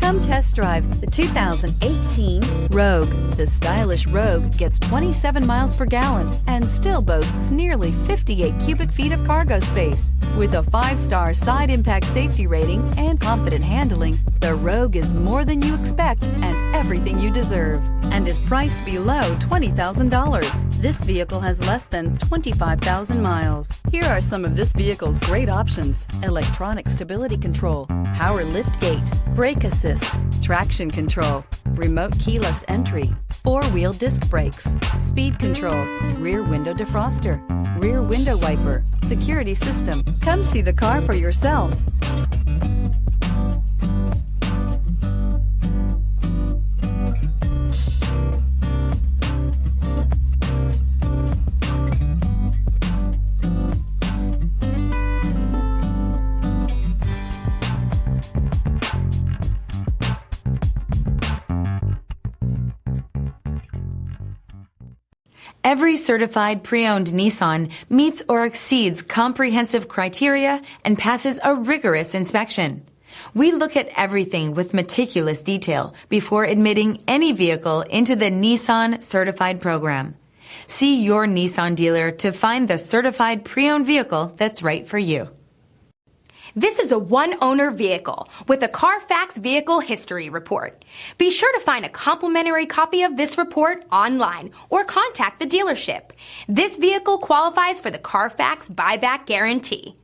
Come test drive the 2018 Rogue. The stylish Rogue gets 27 miles per gallon and still boasts nearly 58 cubic feet of cargo space. With a 5-star side impact safety rating and confident handling, the Rogue is more than you expect and everything you deserve, and is priced below $20,000. This vehicle has less than 25,000 miles. Here are some of this vehicle's great options: electronic stability control, power lift gate, brake assist, traction control, remote keyless entry, 4-wheel disc brakes, speed control, rear window defroster, rear window wiper, security system. Come see the car for yourself. Every certified pre-owned Nissan meets or exceeds comprehensive criteria and passes a rigorous inspection. We look at everything with meticulous detail before admitting any vehicle into the Nissan Certified Program. See your Nissan dealer to find the certified pre-owned vehicle that's right for you. This is a one-owner vehicle with a Carfax Vehicle History Report. Be sure to find a complimentary copy of this report online or contact the dealership. This vehicle qualifies for the Carfax Buyback Guarantee.